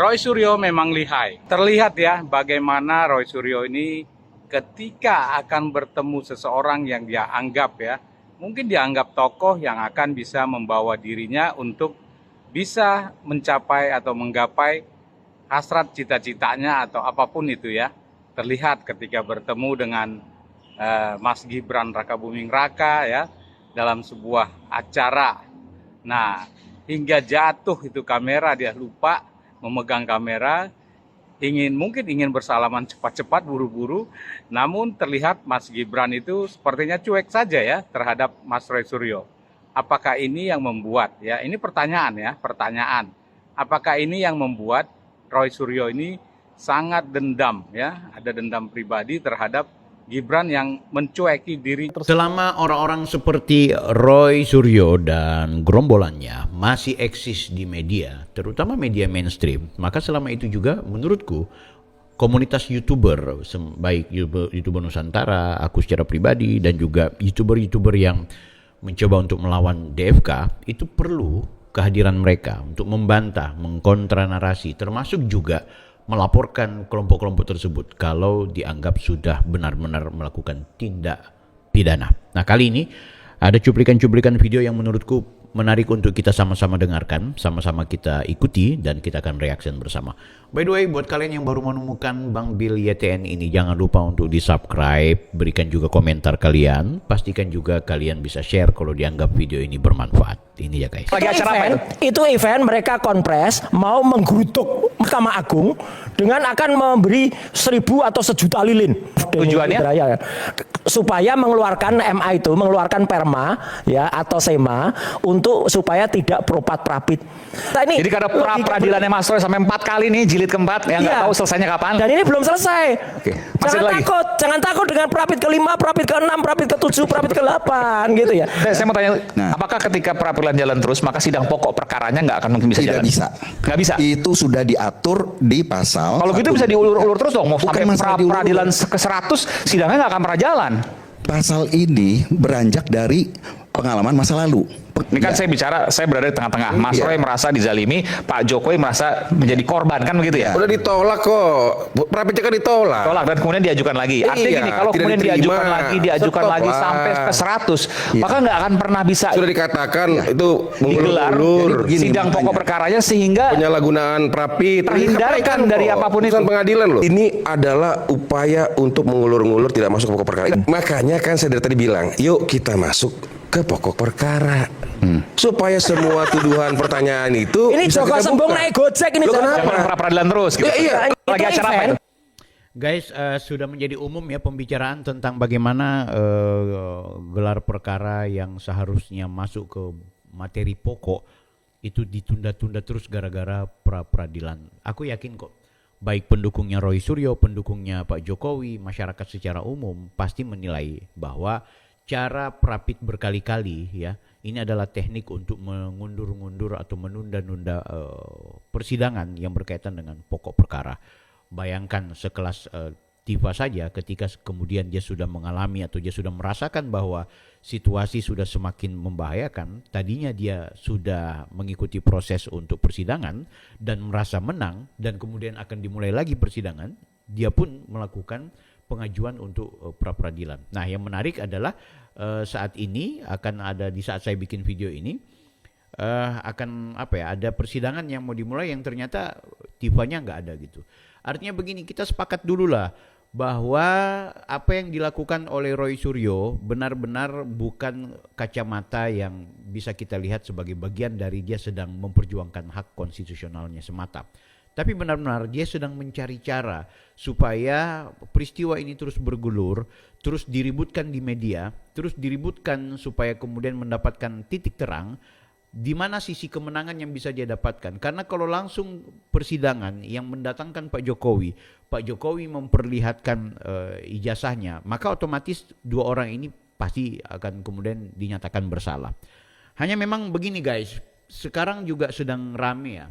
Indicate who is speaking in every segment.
Speaker 1: Roy Suryo memang lihai. Terlihat ya bagaimana Roy Suryo ini ketika akan bertemu seseorang yang dia anggap ya, mungkin dianggap tokoh yang akan bisa membawa dirinya untuk bisa mencapai atau menggapai hasrat cita-citanya atau apapun itu ya. Terlihat ketika bertemu dengan Mas Gibran Rakabuming Raka ya dalam sebuah acara. Nah, hingga jatuh itu kamera, dia lupa memegang kamera, mungkin ingin bersalaman cepat-cepat buru-buru, namun terlihat Mas Gibran itu sepertinya cuek saja ya terhadap Mas Roy Suryo. Apakah ini yang membuat ya, ini pertanyaan. Apakah ini yang membuat Roy Suryo ini sangat dendam ya, ada dendam pribadi terhadap Gibran yang mencueki diri.
Speaker 2: Selama orang-orang seperti Roy Suryo dan gerombolannya masih eksis di media, terutama media mainstream, maka selama itu juga menurutku komunitas YouTuber, baik YouTuber Nusantara, aku secara pribadi, dan juga YouTuber-YouTuber yang mencoba untuk melawan DFK, itu perlu kehadiran mereka untuk membantah, mengkontra narasi, termasuk juga melaporkan kelompok-kelompok tersebut kalau dianggap sudah benar-benar melakukan tindak pidana. Nah, kali ini ada cuplikan-cuplikan video yang menurutku menarik untuk kita sama-sama dengarkan, sama-sama kita ikuti, dan kita akan reaction bersama. By the way, buat kalian yang baru menemukan Bang Bill YTN ini, jangan lupa untuk di-subscribe, berikan juga komentar kalian, pastikan juga kalian bisa share kalau dianggap video ini bermanfaat. Ini ya guys.
Speaker 3: Itu event mereka konpres mau menggerutuk Mahkamah Agung dengan akan memberi 1.000 atau 1.000.000 lilin.
Speaker 4: Tujuannya?
Speaker 3: Supaya mengeluarkan MA itu, mengeluarkan perma ya atau SEMA untuk supaya tidak propat-prapit. Nah, ini
Speaker 4: jadi karena peradilannya Mas Roy sampai 4 kali nih, jilid keempat, yang nggak tahu selesainya kapan.
Speaker 3: Dan ini belum selesai.
Speaker 4: Oke.
Speaker 3: Jangan takut dengan prapit ke-5, prapit ke-6, prapit ke-7, prapit ke-8 gitu ya.
Speaker 4: Saya mau tanya, apakah ketika peradilan jalan terus maka sidang pokok perkaranya nggak akan mungkin bisa jalan? Nggak bisa.
Speaker 5: Itu sudah diatur di pasal.
Speaker 4: Kalau gitu bisa diulur-ulur terus dong, mau sampai peradilan ke-100 sidangnya nggak akan pernah jalan.
Speaker 5: Pasal ini beranjak dari pengalaman masa lalu.
Speaker 4: Ini kan saya berada di tengah-tengah. Mas Roy merasa dizalimi, Pak Jokowi merasa menjadi korban, kan begitu ya?
Speaker 6: Udah ditolak kok. Prapitnya kan ditolak.
Speaker 4: Tolak dan kemudian diajukan lagi. Artinya gini, kalau kemudian diajukan lagi sampai ke 100, maka nggak akan pernah bisa.
Speaker 6: Sudah dikatakan itu
Speaker 4: digelar sidang pokok perkaranya sehingga
Speaker 6: penyalahgunaan prapit
Speaker 4: terhindarkan dari apapun itu.
Speaker 6: Pengadilan loh. Ini adalah upaya untuk mengulur-ngulur tidak masuk ke pokok perkara. Makanya kan saya dari tadi bilang, yuk kita masuk ke pokok perkara. Supaya semua tuduhan pertanyaan itu
Speaker 3: ini Joko Sembong naik Gojek ini.
Speaker 4: Kenapa peradilan terus gitu.
Speaker 6: Iya.
Speaker 4: Lagi acara apa itu?
Speaker 2: Guys, sudah menjadi umum ya pembicaraan tentang bagaimana gelar perkara yang seharusnya masuk ke materi pokok itu ditunda-tunda terus gara-gara pra-peradilan. Aku yakin kok, baik pendukungnya Roy Suryo, pendukungnya Pak Jokowi, masyarakat secara umum pasti menilai bahwa cara prapit berkali-kali ya, ini adalah teknik untuk mengundur-undur atau menunda-nunda persidangan yang berkaitan dengan pokok perkara. Bayangkan sekelas Tifa saja ketika kemudian dia sudah mengalami atau dia sudah merasakan bahwa situasi sudah semakin membahayakan, tadinya dia sudah mengikuti proses untuk persidangan dan merasa menang dan kemudian akan dimulai lagi persidangan, dia pun melakukan pengajuan untuk pra-peradilan. Nah, yang menarik adalah saat ini akan ada, di saat saya bikin video ini akan ada persidangan yang mau dimulai yang ternyata Tifanya nggak ada gitu. Artinya begini, kita sepakat dulu lah bahwa apa yang dilakukan oleh Roy Suryo benar-benar bukan kacamata yang bisa kita lihat sebagai bagian dari dia sedang memperjuangkan hak konstitusionalnya semata. Tapi benar-benar dia sedang mencari cara supaya peristiwa ini terus bergulir, terus diributkan di media, terus diributkan supaya kemudian mendapatkan titik terang di mana sisi kemenangan yang bisa dia dapatkan. Karena kalau langsung persidangan yang mendatangkan Pak Jokowi memperlihatkan ijazahnya, maka otomatis dua orang ini pasti akan kemudian dinyatakan bersalah. Hanya memang begini guys, sekarang juga sedang rame ya.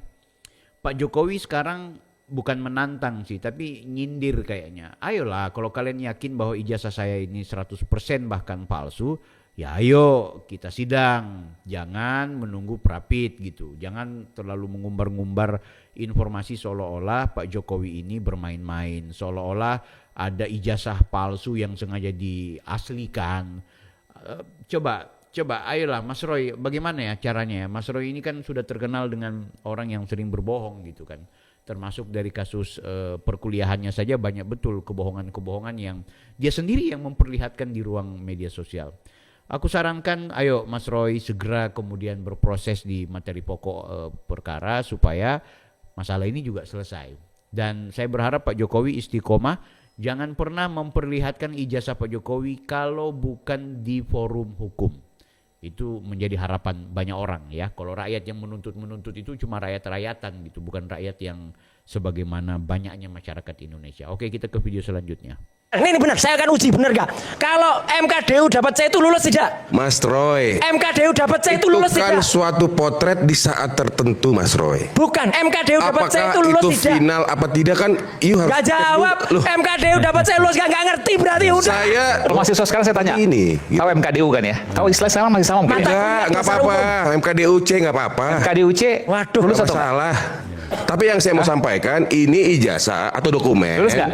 Speaker 2: Pak Jokowi sekarang bukan menantang sih, tapi nyindir kayaknya. Ayolah, kalau kalian yakin bahwa ijazah saya ini 100% bahkan palsu, ya ayo kita sidang, jangan menunggu Prapit gitu, jangan terlalu mengumbar-ngumbar informasi seolah-olah Pak Jokowi ini bermain-main, seolah-olah ada ijazah palsu yang sengaja diaslikan. Coba ayolah Mas Roy, bagaimana ya caranya ya? Mas Roy ini kan sudah terkenal dengan orang yang sering berbohong gitu kan, termasuk dari kasus perkuliahannya saja banyak betul kebohongan-kebohongan yang dia sendiri yang memperlihatkan di ruang media sosial. Aku sarankan ayo Mas Roy segera kemudian berproses di materi pokok perkara supaya masalah ini juga selesai. Dan saya berharap Pak Jokowi istiqomah, jangan pernah memperlihatkan ijazah Pak Jokowi kalau bukan di forum hukum. Itu menjadi harapan banyak orang ya. Kalau rakyat yang menuntut itu cuma rakyat-rakyatan gitu, bukan rakyat yang sebagaimana banyaknya masyarakat Indonesia. Oke, kita ke video selanjutnya.
Speaker 3: Ini benar, saya akan uji benar gak? Kalau MKDU dapat C itu lulus tidak?
Speaker 6: Mas Roy,
Speaker 3: MKDU dapat C itu lulus
Speaker 6: kan
Speaker 3: tidak?
Speaker 6: suatu potret di saat tertentu, Mas Roy.
Speaker 3: Bukan, MKDU dapat C
Speaker 6: Apakah
Speaker 3: itu lulus
Speaker 6: itu
Speaker 3: tidak?
Speaker 6: final apa tidak kan? You harus
Speaker 3: Gak jawab,
Speaker 6: Loh,
Speaker 3: MKDU dapat C lulus gak ngerti berarti udah.
Speaker 6: saya
Speaker 4: Kalau mahasiswa sekarang saya tanya,
Speaker 6: ini
Speaker 4: tahu MKDU kan ya? Tahu istilah sekarang masih sama mungkin?
Speaker 6: nggak apa-apa. MKDUC nggak apa-apa.
Speaker 4: MKDUC
Speaker 3: Waduh,
Speaker 4: lulus
Speaker 6: Nggak
Speaker 4: atau nggak?
Speaker 6: masalah. Tapi yang saya mau sampaikan ini ijazah atau dokumen.
Speaker 4: Lulus nggak?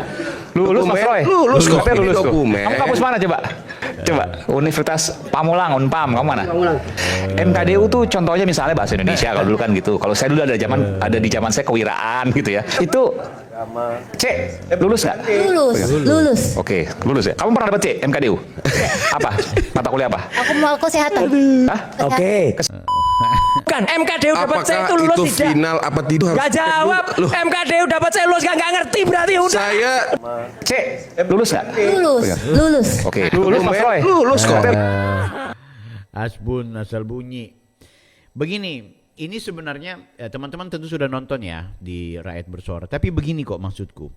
Speaker 4: Lulus Mas Roy?
Speaker 6: Lulus kok.
Speaker 4: Katanya
Speaker 6: Ini
Speaker 4: lulus tuh.
Speaker 6: dokumen.
Speaker 4: Kamu kampus mana coba? Coba Universitas Pamulang, Unpam, kamu mana? MKDU tuh contohnya misalnya bahasa Indonesia kalau dulu kan gitu. Kalau saya dulu ada di zaman saya kewiraan gitu ya. Itu C, lulus nggak?
Speaker 7: Lulus.
Speaker 4: Oke, lulus ya. Kamu pernah dapat C MKDU? Apa? Mata kuliah apa?
Speaker 7: Aku mau kesehatan.
Speaker 4: Hah?
Speaker 3: Oke. Bukan, MKDU dapat C
Speaker 6: Apakah
Speaker 3: itu lulus
Speaker 6: itu
Speaker 3: tidak?
Speaker 6: final apa tidak?
Speaker 3: Gak jawab,
Speaker 6: Loh,
Speaker 3: MKDU dapat C lulus gak ngerti berarti udah.
Speaker 6: saya
Speaker 4: C, lulus nggak?
Speaker 7: Lulus.
Speaker 4: Oke, lulus Mas Roy.
Speaker 6: lulus kok.
Speaker 2: Asbun asal bunyi. Begini, ini sebenarnya teman-teman tentu sudah nonton ya di Rakyat Bersuara. Tapi begini kok maksudku.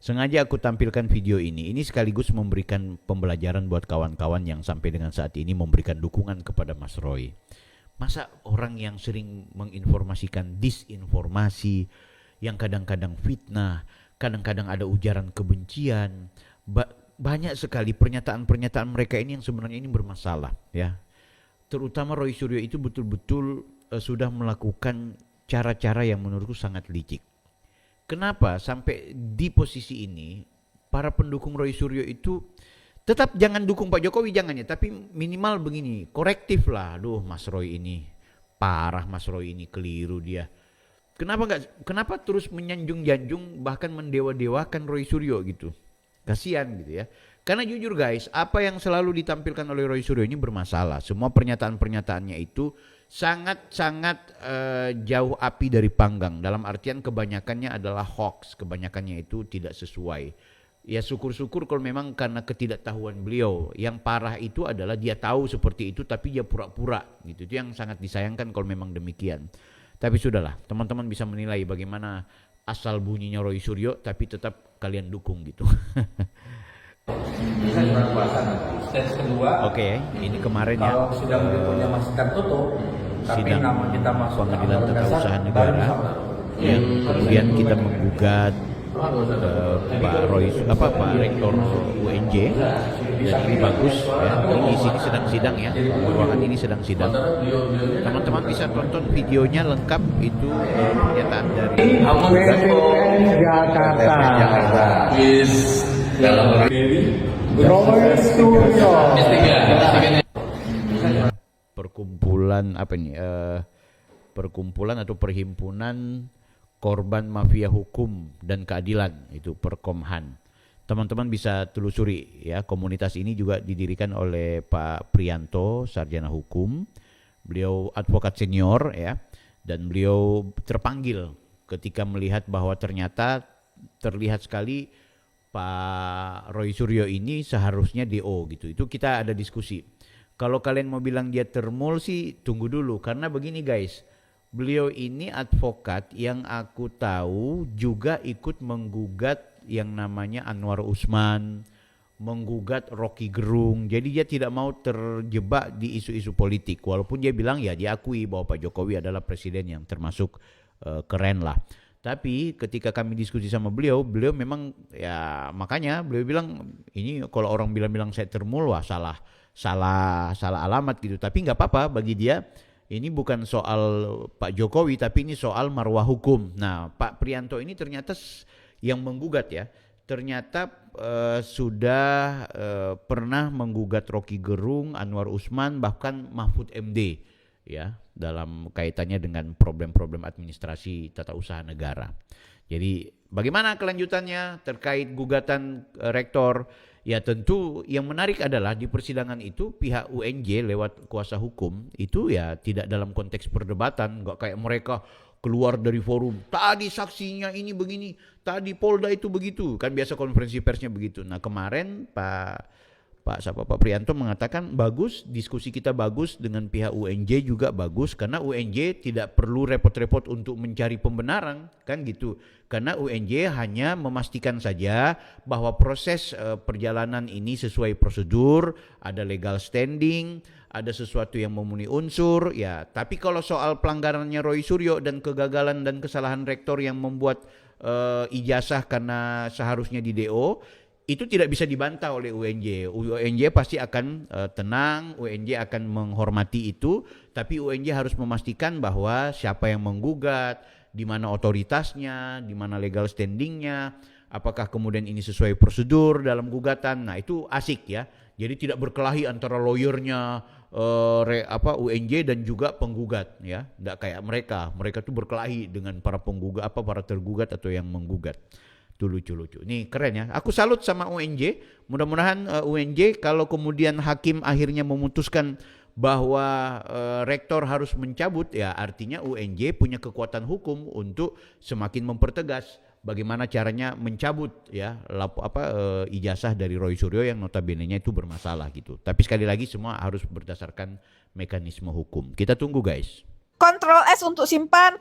Speaker 2: Sengaja aku tampilkan video ini. Ini sekaligus memberikan pembelajaran buat kawan-kawan yang sampai dengan saat ini memberikan dukungan kepada Mas Roy. Masa orang yang sering menginformasikan disinformasi, yang kadang-kadang fitnah, kadang-kadang ada ujaran kebencian, banyak sekali pernyataan-pernyataan mereka ini yang sebenarnya ini bermasalah ya. Terutama Roy Suryo itu betul-betul sudah melakukan cara-cara yang menurutku sangat licik. Kenapa sampai di posisi ini para pendukung Roy Suryo itu tetap jangan dukung Pak Jokowi jangan ya, tapi minimal begini, korektif lah. Aduh, Mas Roy ini parah, Mas Roy ini keliru dia. Kenapa terus menyanjung-janjung bahkan mendewa-dewakan Roy Suryo gitu? Kasihan gitu ya. Karena jujur guys, apa yang selalu ditampilkan oleh Roy Suryo ini bermasalah. Semua pernyataan-pernyataannya itu sangat-sangat jauh api dari panggang. Dalam artian kebanyakannya adalah hoax, kebanyakannya itu tidak sesuai. Ya syukur-syukur kalau memang karena ketidaktahuan beliau. Yang parah itu adalah dia tahu seperti itu tapi dia pura-pura gitu. Itu yang sangat disayangkan kalau memang demikian. Tapi sudahlah, teman-teman bisa menilai bagaimana asal bunyinya Roy Suryo tapi tetap kalian dukung gitu.
Speaker 1: Stage kedua,
Speaker 2: Oke, ini kemarin ya.
Speaker 1: kalau sidang berikutnya masih tertutup, tapi
Speaker 2: Sidang
Speaker 1: nama kita masuk
Speaker 2: Pengadilan
Speaker 1: dalam
Speaker 2: Tata
Speaker 1: dasar,
Speaker 2: Usaha
Speaker 1: baru
Speaker 2: Negara
Speaker 1: sama.
Speaker 2: yang kemudian kita menggugat Pak Rektor UNJ, dan ini bagus ya. Ini sini sedang sidang ya, ruangan ini sedang sidang. Teman-teman bisa tonton videonya lengkap itu pernyataan dari perkumpulan apa ini? Perkumpulan atau perhimpunan korban mafia hukum dan keadilan, itu Perkomhan. Teman-teman bisa telusuri ya, komunitas ini juga didirikan oleh Pak Prianto, sarjana hukum. Beliau advokat senior ya, dan beliau terpanggil ketika melihat bahwa ternyata terlihat sekali Pak Roy Suryo ini seharusnya DO gitu. Itu kita ada diskusi. Kalau kalian mau bilang dia termul sih tunggu dulu, karena begini guys. Beliau ini advokat yang aku tahu juga ikut menggugat yang namanya Anwar Usman, menggugat Rocky Gerung. Jadi dia tidak mau terjebak di isu-isu politik. Walaupun dia bilang ya diakui bahwa Pak Jokowi adalah presiden yang termasuk keren lah. Tapi ketika kami diskusi sama beliau memang ya makanya beliau bilang ini kalau orang bilang-bilang saya termul wah salah salah alamat gitu. Tapi nggak apa-apa bagi dia. Ini bukan soal Pak Jokowi, tapi ini soal marwah hukum. Nah, Pak Priyanto ini ternyata yang menggugat ya, ternyata sudah pernah menggugat Rocky Gerung, Anwar Usman, bahkan Mahfud MD ya, dalam kaitannya dengan problem-problem administrasi tata usaha negara. Jadi bagaimana kelanjutannya terkait gugatan rektor? Ya tentu yang menarik adalah di persidangan itu pihak UNJ lewat kuasa hukum itu ya tidak dalam konteks perdebatan, nggak kayak mereka keluar dari forum, tadi saksinya ini begini, tadi Polda itu begitu, kan biasa konferensi persnya begitu. Nah kemarin Pak Priyanto mengatakan bagus, diskusi kita bagus, dengan pihak UNJ juga bagus, karena UNJ tidak perlu repot-repot untuk mencari pembenaran, kan gitu. Karena UNJ hanya memastikan saja bahwa proses perjalanan ini sesuai prosedur, ada legal standing, ada sesuatu yang memenuhi unsur, ya. Tapi kalau soal pelanggarannya Roy Suryo dan kegagalan dan kesalahan rektor yang membuat ijazah karena seharusnya di DO, itu tidak bisa dibantah oleh UNJ. UNJ pasti akan tenang, UNJ akan menghormati itu, tapi UNJ harus memastikan bahwa siapa yang menggugat, di mana otoritasnya, di mana legal standingnya, apakah kemudian ini sesuai prosedur dalam gugatan. Nah itu asik ya. Jadi tidak berkelahi antara lawyernya UNJ dan juga penggugat ya. Tidak kayak mereka tuh berkelahi dengan para penggugat, para tergugat atau yang menggugat. Itu lucu-lucu. Ini keren ya. Aku salut sama UNJ. Mudah-mudahan UNJ kalau kemudian hakim akhirnya memutuskan bahwa rektor harus mencabut, ya artinya UNJ punya kekuatan hukum untuk semakin mempertegas bagaimana caranya mencabut ya ijazah dari Roy Suryo yang notabene-nya itu bermasalah gitu. Tapi sekali lagi semua harus berdasarkan mekanisme hukum. Kita tunggu guys.
Speaker 8: Ctrl S untuk simpan.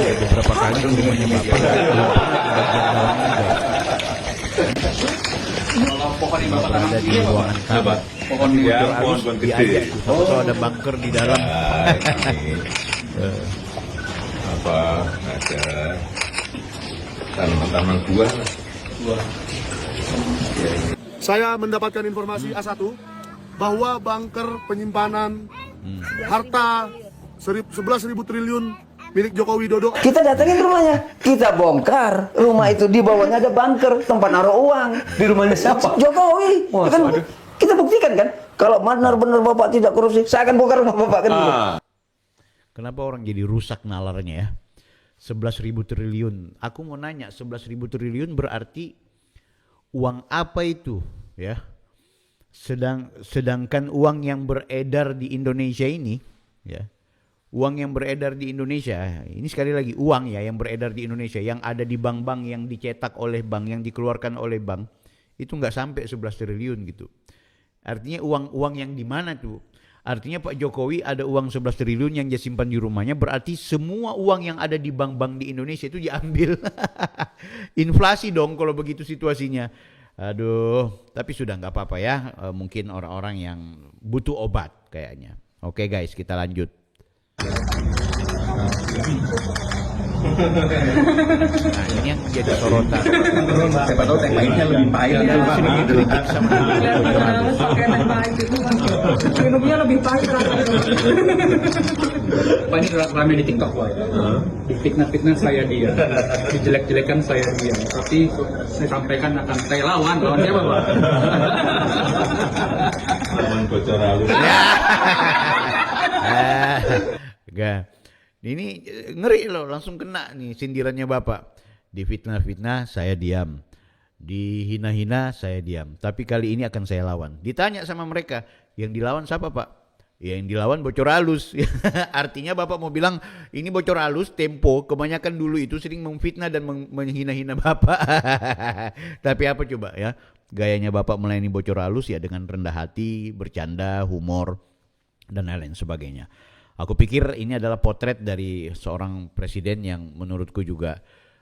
Speaker 2: Beberapa kali rumahnya Bapak pohon yang Bapak tanam di ruangan sahabat. Pohon gede. Kalau ada bunker di dalam.
Speaker 9: Ada tanaman buah.
Speaker 10: Saya mendapatkan informasi A1 bahwa bunker penyimpanan harta 11.000 triliun milik Joko Widodo.
Speaker 11: Kita datangin rumahnya, kita bongkar rumah itu, di bawahnya ada bunker tempat naruh uang. Di rumahnya siapa? Jokowi. Kan kita buktikan kan, kalau benar-benar Bapak tidak korupsi, saya akan bongkar rumah Bapak kan.
Speaker 2: Kenapa orang jadi rusak nalarnya ya? 11.000 triliun. Aku mau nanya, 11.000 triliun berarti uang apa itu ya? Sedangkan uang yang beredar di Indonesia ini ya, uang yang beredar di Indonesia, ini sekali lagi uang ya yang beredar di Indonesia, yang ada di bank-bank, yang dicetak oleh bank, yang dikeluarkan oleh bank, itu nggak sampai 11 triliun gitu. Artinya uang yang di mana tuh? Artinya Pak Jokowi ada uang 11 triliun yang dia simpan di rumahnya, berarti semua uang yang ada di bank-bank di Indonesia itu diambil. Inflasi dong kalau begitu situasinya. Aduh, tapi sudah nggak apa-apa ya, mungkin orang-orang yang butuh obat kayaknya. Oke guys, kita lanjut. Nah ini yang menjadi sorotan.
Speaker 9: Siapa tahu teh pahitnya lebih pahit.
Speaker 2: Sedikit kritik sama
Speaker 8: Minumnya lebih pahit.
Speaker 12: Pak, ini ramai di TikTok Pak. Fitnah-fitnah saya dia, dijelek-jelekan saya dia. Tapi saya sampaikan akan saya lawan siapa Pak?
Speaker 9: Lawan bocor halus.
Speaker 2: Ini ngeri loh, langsung kena nih sindirannya Bapak. Difitnah-fitnah saya diam, dihina-hina saya diam, tapi kali ini akan saya lawan. Ditanya sama mereka, yang dilawan siapa Pak? Ya yang dilawan bocor halus. Artinya Bapak mau bilang ini bocor halus, Tempo kebanyakan dulu itu sering memfitnah dan menghina-hina Bapak. Tapi apa coba ya, gayanya Bapak melayani bocor halus ya dengan rendah hati, bercanda, humor dan lain-lain sebagainya. Aku pikir ini adalah potret dari seorang presiden yang menurutku juga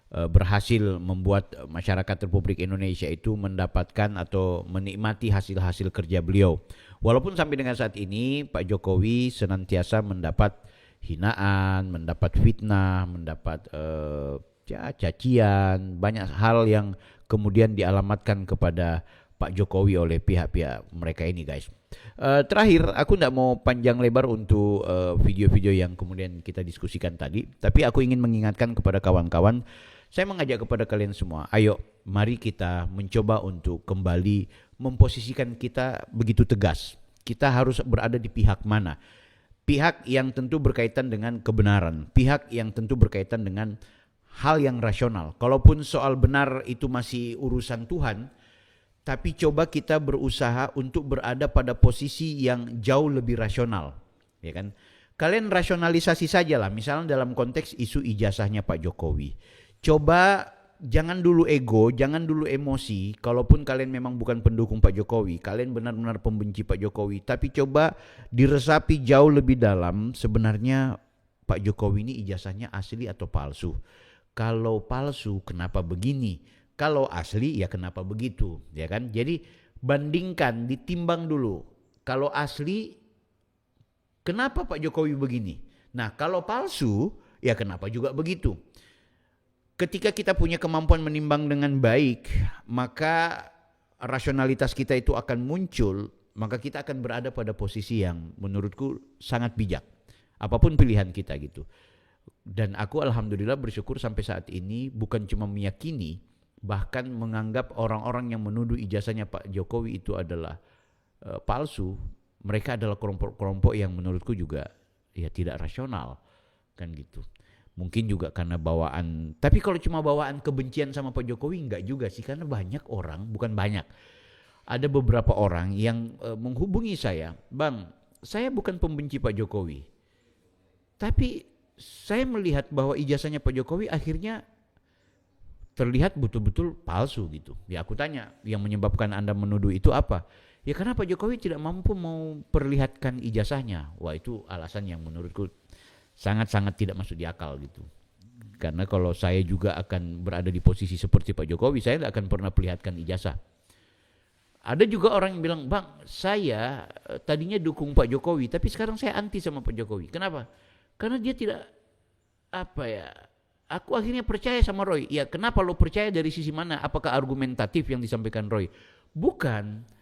Speaker 2: berhasil membuat masyarakat Republik Indonesia itu mendapatkan atau menikmati hasil-hasil kerja beliau. Walaupun sampai dengan saat ini Pak Jokowi senantiasa mendapat hinaan, mendapat fitnah, mendapat cacian, banyak hal yang kemudian dialamatkan kepada Pak Jokowi oleh pihak-pihak mereka ini, guys. Terakhir, aku tidak mau panjang lebar untuk video-video yang kemudian kita diskusikan tadi, tapi aku ingin mengingatkan kepada kawan-kawan, saya mengajak kepada kalian semua, ayo mari kita mencoba untuk kembali memposisikan kita begitu tegas. Kita harus berada di pihak mana? Pihak yang tentu berkaitan dengan kebenaran, pihak yang tentu berkaitan dengan hal yang rasional. Kalaupun soal benar itu masih urusan Tuhan, tapi coba kita berusaha untuk berada pada posisi yang jauh lebih rasional, ya kan? Kalian rasionalisasi sajalah, misalnya dalam konteks isu ijazahnya Pak Jokowi. Coba jangan dulu ego, jangan dulu emosi. Kalaupun kalian memang bukan pendukung Pak Jokowi, kalian benar-benar pembenci Pak Jokowi, tapi coba diresapi jauh lebih dalam, sebenarnya Pak Jokowi ini ijazahnya asli atau palsu. Kalau palsu, kenapa begini? Kalau asli, ya kenapa begitu? Ya kan? Jadi bandingkan, ditimbang dulu. Kalau asli, kenapa Pak Jokowi begini? Nah, kalau palsu, ya kenapa juga begitu? Ketika kita punya kemampuan menimbang dengan baik, maka rasionalitas kita itu akan muncul, maka kita akan berada pada posisi yang menurutku sangat bijak. Apapun pilihan kita gitu. Dan aku alhamdulillah bersyukur sampai saat ini bukan cuma meyakini, bahkan menganggap orang-orang yang menuduh ijazahnya Pak Jokowi itu adalah palsu. Mereka adalah kelompok-kelompok yang menurutku juga ya tidak rasional, kan gitu. Mungkin juga karena bawaan, tapi kalau cuma bawaan kebencian sama Pak Jokowi enggak juga sih, karena banyak orang, bukan banyak, ada beberapa orang yang menghubungi saya, Bang, saya bukan pembenci Pak Jokowi, tapi saya melihat bahwa ijazahnya Pak Jokowi akhirnya terlihat betul-betul palsu gitu. Ya aku tanya, yang menyebabkan Anda menuduh itu apa? Ya karena Pak Jokowi tidak mampu mau perlihatkan ijazahnya. Wah, itu alasan yang menurutku sangat-sangat tidak masuk di akal gitu. Karena kalau saya juga akan berada di posisi seperti Pak Jokowi, saya tidak akan pernah perlihatkan ijazah. Ada juga orang yang bilang, Bang, saya tadinya dukung Pak Jokowi, tapi sekarang saya anti sama Pak Jokowi. Kenapa? Karena dia tidak, aku akhirnya percaya sama Roy. Ya kenapa lo percaya, dari sisi mana? Apakah argumentatif yang disampaikan Roy? Bukan.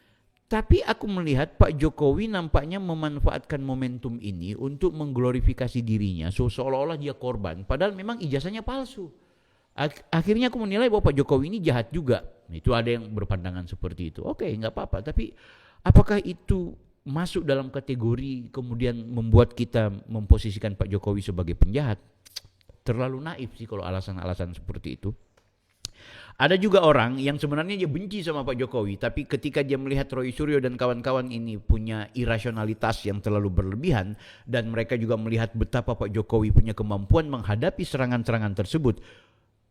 Speaker 2: Tapi aku melihat Pak Jokowi nampaknya memanfaatkan momentum ini untuk mengglorifikasi dirinya, seolah-olah dia korban, padahal memang ijazahnya palsu. Akhirnya aku menilai bahwa Pak Jokowi ini jahat juga. Itu ada yang berpandangan seperti itu. Oke, nggak apa-apa. Tapi apakah itu masuk dalam kategori kemudian membuat kita memposisikan Pak Jokowi sebagai penjahat? Terlalu naif sih kalau alasan-alasan seperti itu. Ada juga orang yang sebenarnya dia benci sama Pak Jokowi, tapi ketika dia melihat Roy Suryo dan kawan-kawan ini punya irasionalitas yang terlalu berlebihan, dan mereka juga melihat betapa Pak Jokowi punya kemampuan menghadapi serangan-serangan tersebut,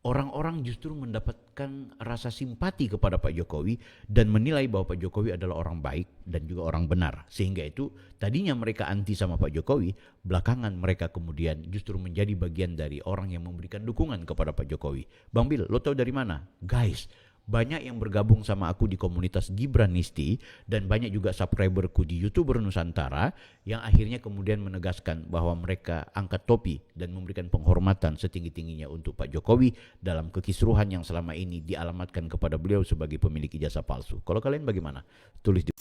Speaker 2: orang-orang justru mendapatkan rasa simpati kepada Pak Jokowi dan menilai bahwa Pak Jokowi adalah orang baik dan juga orang benar. Sehingga itu tadinya mereka anti sama Pak Jokowi, belakangan mereka kemudian justru menjadi bagian dari orang yang memberikan dukungan kepada Pak Jokowi. Bang Bil, lo tahu dari mana? Guys, banyak yang bergabung sama aku di komunitas Gibranisti dan banyak juga subscriberku di YouTuber Nusantara yang akhirnya kemudian menegaskan bahwa mereka angkat topi dan memberikan penghormatan setinggi-tingginya untuk Pak Jokowi dalam kekisruhan yang selama ini dialamatkan kepada beliau sebagai pemilik ijazah palsu. Kalau kalian bagaimana? Tulis di